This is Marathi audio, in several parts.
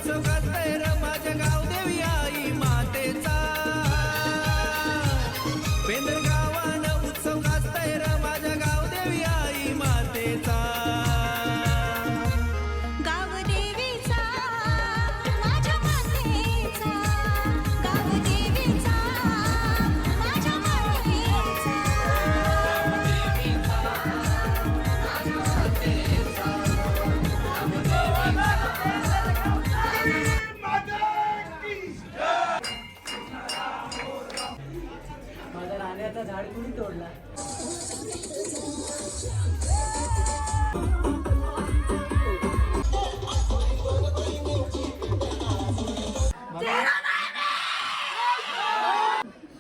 उत्सव गाजतोय र माझ्या गावदेवी आई मातेचा पेंदर गावानं उत्सव गाजतोय र माझ्या गावदेवी आई मातेचा गावदेवीचा माझ्या मातेचा गावदेवीचा माझ्या मातेचा माझा राण्याचा झाड कुणी तोडला?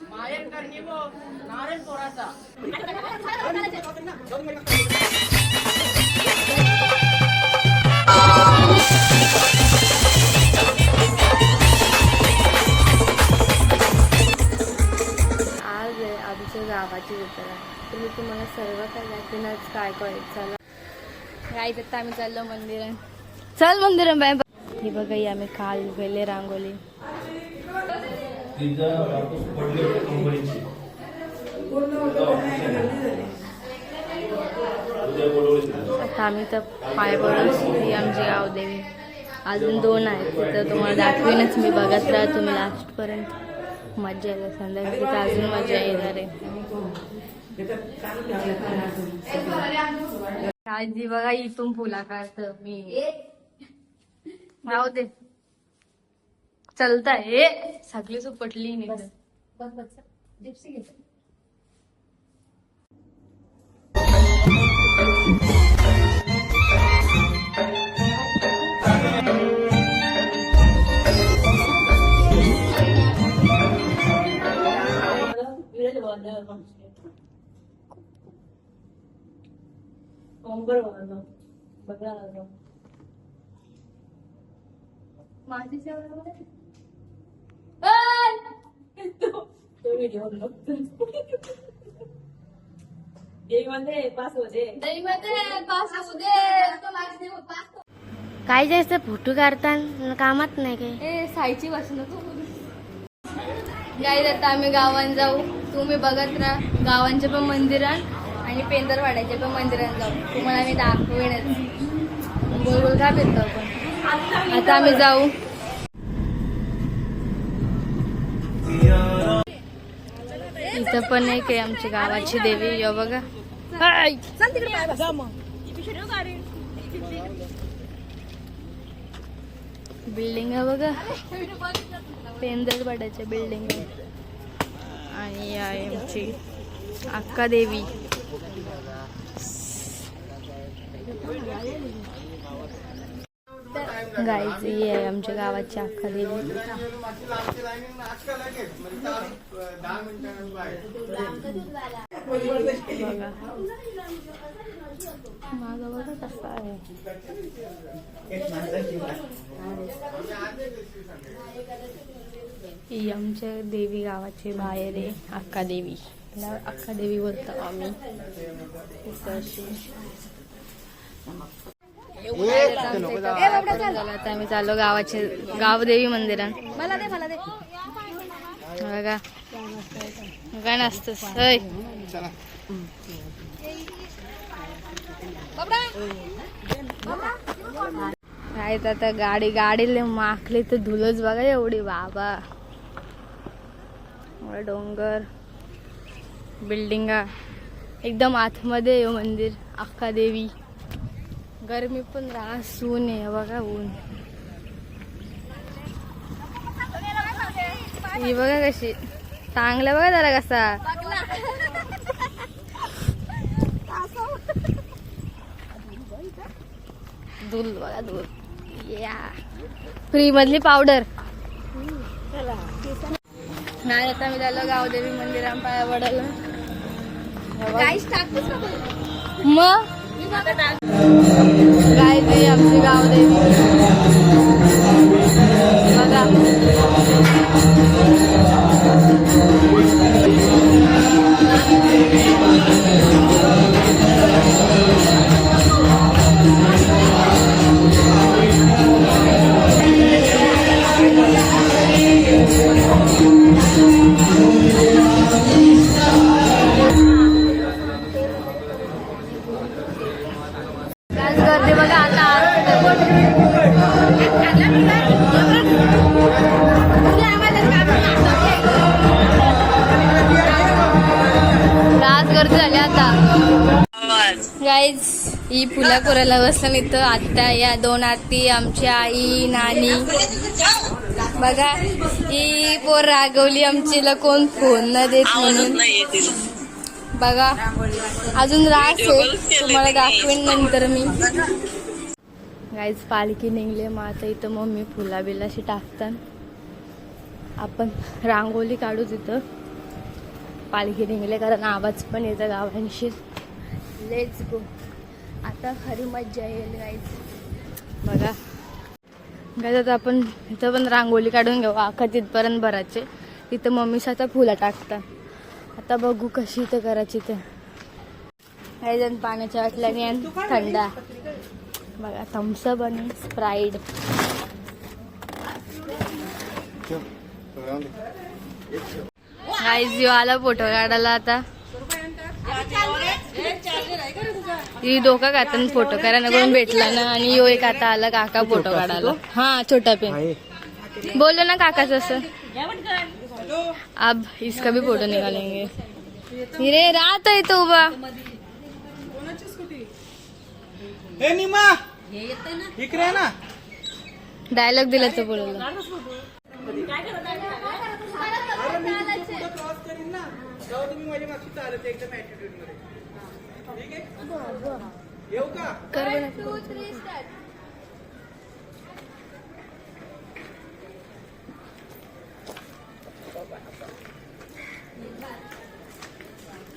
मायन करणी वो नारायण पोराचा आज आहे आमच्या गावाची जत्रा. तर मी तुम्हाला सर्व काही दाखवूनच काय करायचं. काय तर आम्ही चाललो मंदिरात. चल मंदिरात बाय. हे बघा ही आम्ही काल गेले रांगोली. आता आम्ही तर पाय पडू. ही आमची गावदेवी. अजून 2 आहेत तर तुम्हाला दाखवीनच मी. बघत राहा तुम्ही लास्टपर्यंत. मजा येईल संध्याकाळी तर अजून मजा येणार आहे. आजी बघा इथून फुला काढत मी. राहू दे चलताय हे सगळी सुपटली नाही. काय जायचं फोटो काढताना कामात नाही काय साईची वाचन तू. काय आता आम्ही गावात जाऊ. तुम्ही बघत राहा. गावांच्या पण मंदिरात आणि पेंदरवाड्याच्या पण मंदिरात जाऊ. तुम्हाला मी दाखवेनच. गोल गोल का फिरतो आपण. आता आम्ही जाऊ. इथं पण एक आहे आमची गावाची देवी. या बघा बिल्डिंग आहे बघा. पेंदरवाड्याच्या बिल्डिंग आहे. आणि आहे आमची अक्का देवी. गायची आहे आमच्या गावाची अक्का देवी. बघा माझा बघा कसा आहे. ही आमच्या देवी गावाची बाहेर आहे. अक्का देवी. अक्का देवी बोलतो आम्ही. आता आम्ही चाललो गावाचे गावदेवी मंदिरात. मला दे बघा काय नसतंच. काय आता गाडीला माखली तर धुलच बघा एवढी. बाबा डोंगर बिल्डिंगा एकदम आतमध्ये आहे मंदिर. अक्का देवी. गरमी पण रास. ऊन आहे बघा ऊन. ही बघा कशी चांगलं बघा जरा कसा. दूध बघा दूध. या फ्री मधली पावडर. नाही आता मी झालं गावदेवी मंदिरात पाया पडायला. मग काय ते आमची गावदेवी बघा. ही फुला कोरायला बसला इथं. आत्या या 2 आत्ती, आमची आई, नानी. बघा ही पोर रागवली आमचीला कोण फोन न देत म्हणून. बघा अजून रास आहे, तुम्हाला दाखवेन नंतर मी. गाईज पालखी निघले. मग आता इथं मम्मी फुला बिलाशी टाकतात. आपण रांगोली काढू तिथं. पालखी निघले कारण आवाज पण येतं गावांशी. Let's go. आता खरी मज्जा येईल गाईज. बघा गाईज आता आपण इथं पण रांगोली काढून घेऊ. आखा तिथपर्यंत भरायचे. तिथं मम्मी स्वतः फुलं टाकतात. आता बघू कशी इथं करायची ते. काही जण पाण्याच्या वाटल्याने आणि थंडा. बघा थम्सअप आणि स्प्राईट. गाईज यो आला फोटो काढायला. आता ही दोघं काका फोटो करायला कोण भेटला ना. आणि यो एक आता आला काका फोटो काढायला. हा छोटा पेन बोलो ना काकाच असं. अब इसका भी फोटो निकालेंगे. रे रात आहे तो उभा. इकडे ना डायलॉग दिला तो बोलायला.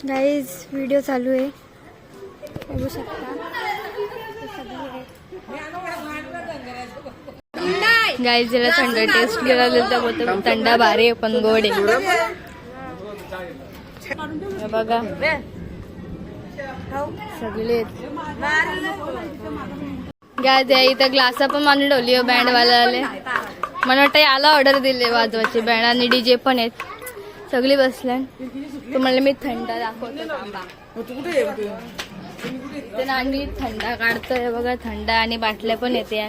गाईज व्हिडिओ चालू आहे बघू शकता. गाईज ज्याला थंड टेस्ट केला तर बोलतो थंडा भारी आहे पण गोड आहे. बघा सगळे गाय द्या इथं ग्लासा पण मानून ठेवली. बँडवाला आले मला वाटतं याला ऑर्डर दिले वाजवायची. बँड आणि DJ पण आहेत. सगळी बसल्या. तुम्हाला मी थंडा दाखवतो थांबा. ते नानी थंडा काढतोय बघा. थंडा आणि बाटल्या पण येते.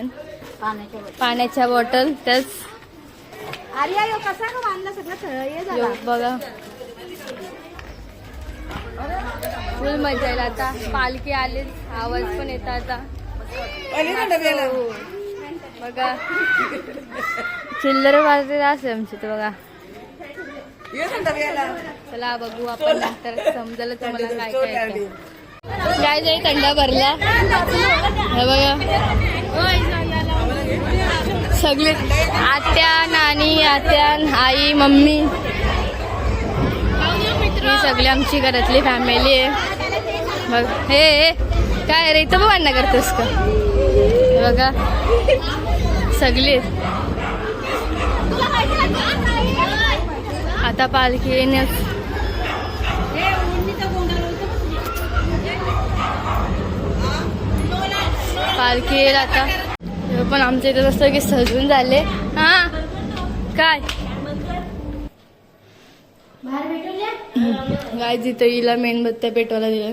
पाण्याच्या बॉटल त्याच बघा. फुल मजा येईल. आता पालखी आली. आवाज पण येत आता. बघा चिल्लर वाजते असे आमची तर बघा. चला बघू आपण नंतर समजलं तुम्हाला काय काय. काय जाई थंडा भरला हे बघा. सगळे आत्या नानी आत्या आई मम्मी ही सगळी आमची घरातली फॅमिली आहे. बघ हे काय रे इथं भांडणं करतोस का. बघा सगळे आता पालखी येण्यास पालखी येईल आता. पण आमच्या इथं असतं की सजून झाले. हा काय गाय जिथं हिला मेणबत्त्या पेटवायला दिल्या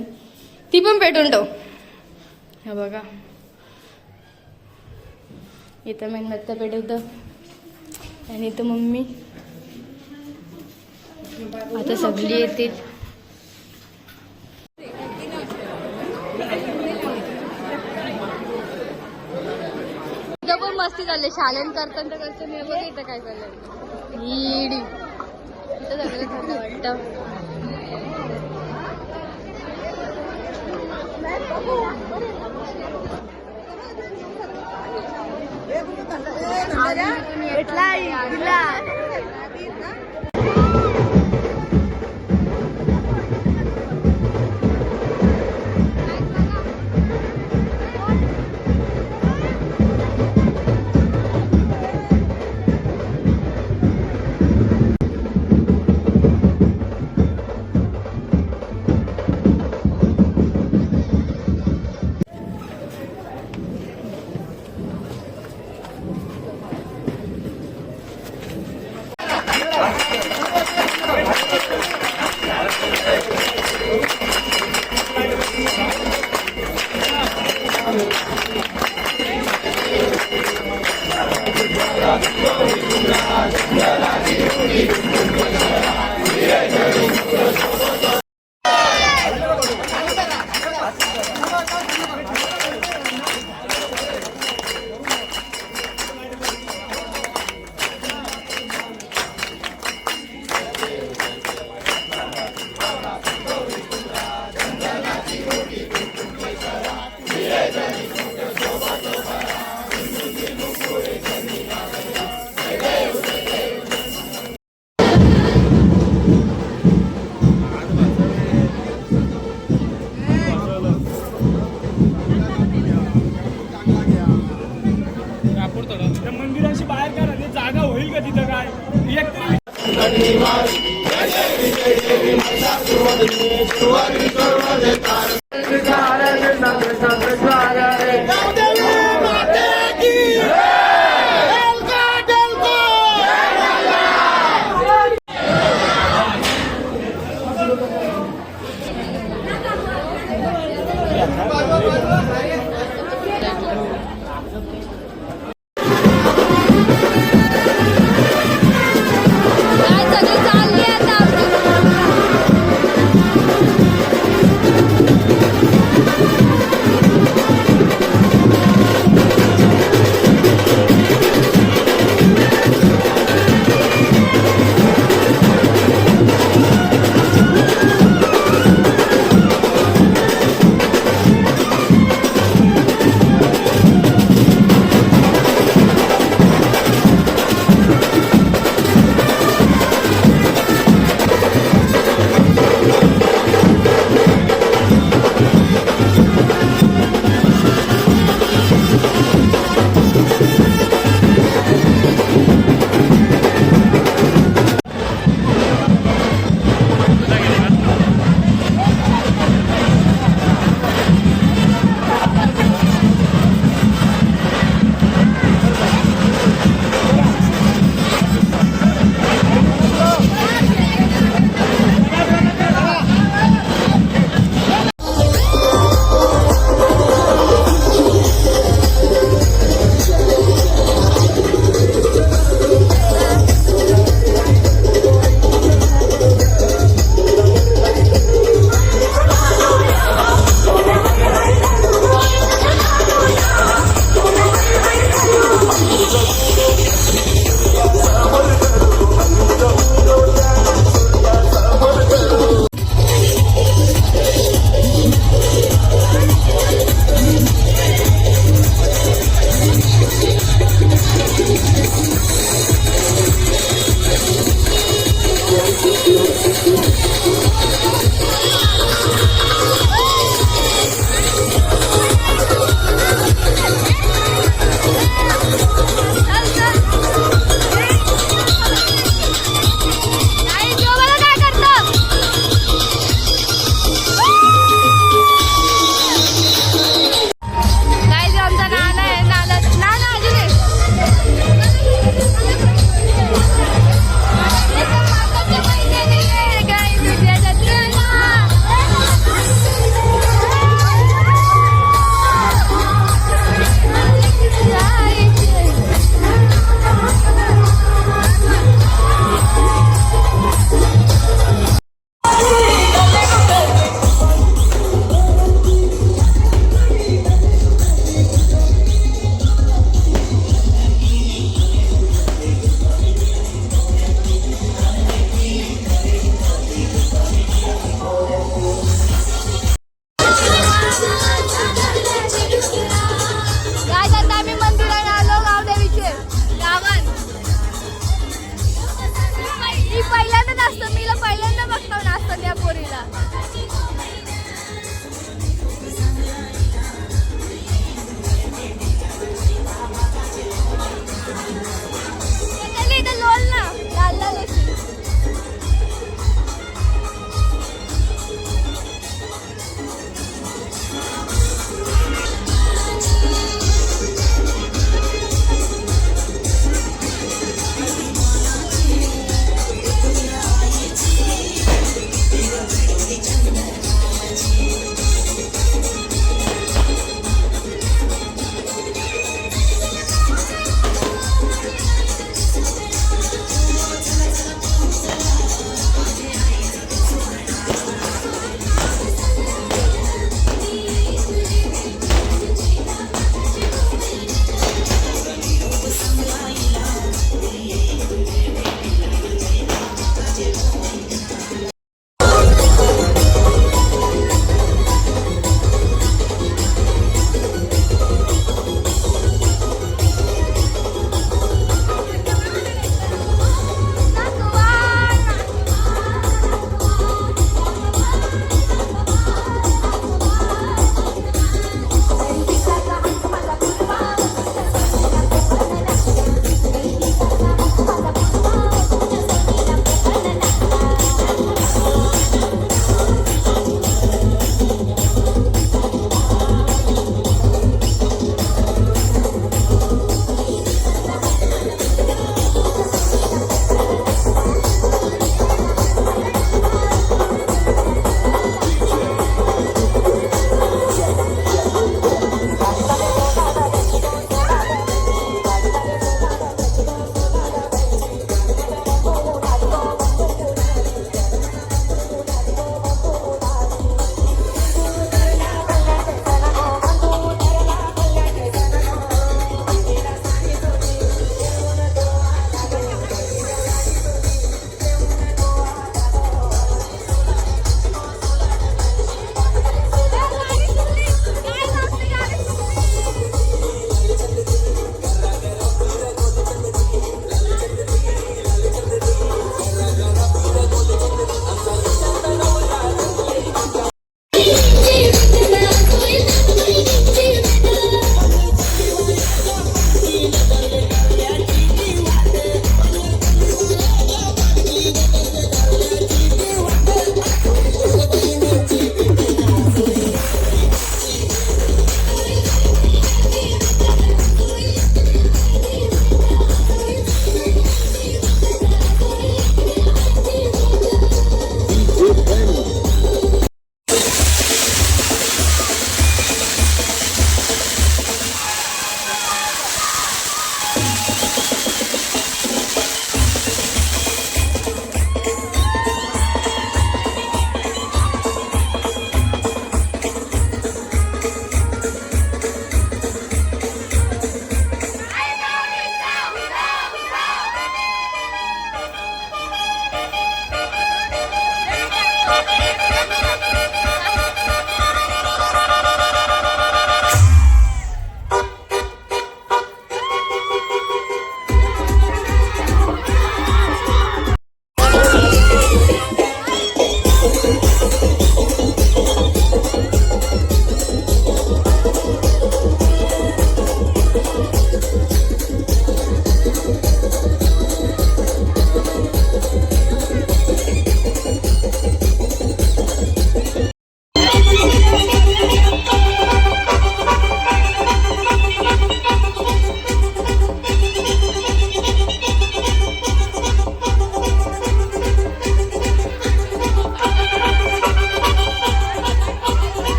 ती पण पेटून ठेव. हे बघा इथं मेणबत्त्या पेटवतं. आणि इथं मम्मी आता सगळी येतील. इथं पण मस्ती चालले. शालन करताना कसं मी बघ इथं काय चाललंय. इडी इथं सगळं थंड वाटतं. काय सगळी चालली आता आपण.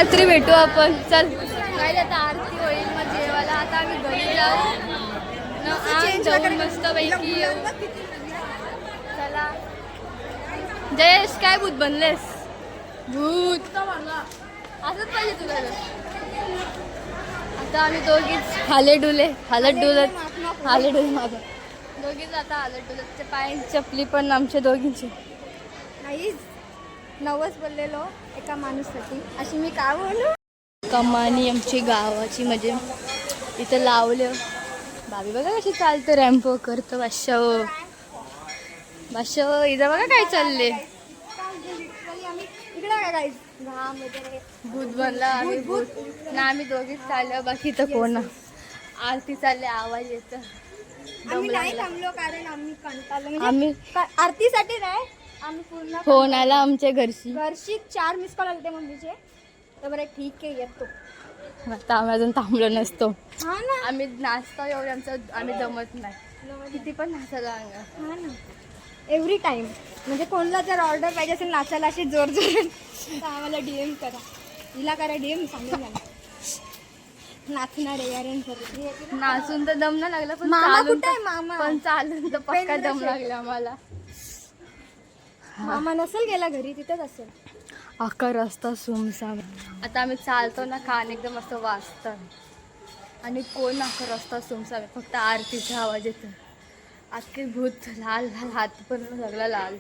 रात्री भेटू आपण. चल काय आता आरती होईल मग जेवायला. आता आम्ही घरी जाऊ न आत जाऊन मस्त पैकी येऊ. चला जयेश काय भूत बनलेस? भूत असंच पाहिजे तुला. आता आम्ही दोघीच हाले डुले माझं दोघीच आता हालत डुलत. ते पायांची चपली पण आमच्या दोघींची. नवस बोललेलो एका माणूससाठी, अशी मी का बोलू. कमानी आमची गावाची म्हणजे इथं लावलं. भाभी बघा कशी चालतं रॅम्प करतं. बादशाह इथं बघा काय चालले. इकडे काय घाम वगैरे भूत बनला आम्ही. भूत ना आम्ही दोघीच चाललो. बाकी तर कोण. आरती चालले आवाज येतं. आम्ही नाही थांबलो कारण आम्ही कंटाळलो. आम्ही म्हणजे आरतीसाठी नाही, आम्ही पूर्ण फोन आला आमच्या घरची. 4 मिस कॉल आले मम्मीचे. तर बरं ठीक आहे येतो. आता आम्ही अजून थांबलो नसतो. हा ना, आम्ही नाचतो एवढे आम्ही जमत नाही. किती पण नाचायला अंगा. हा ना, एव्हरी टाइम. म्हणजे कोणाला जर ऑर्डर पाहिजे असेल नाचायला अशी जोर तर आम्हाला DM करा. हिला करा DM, सांगेल मला नाचणार आहे यार. नाचून तर दम नाही लागला पण मामा चालून कुठे आहे मामा? पण चालून तर पक्का दम लागला आम्हाला. मामा नसेल गेला घरी, तिथेच असेल. अख्खा रस्ता सुमसाम. आता आम्ही चालतो ना, कान एकदम असं वाजतं आणि कोण अख्खा रस्ता सुमसाम आहे. फक्त आरतीचा आवाज येतो. अख्खे भूत लाल लाल हात पण सगळं लाल.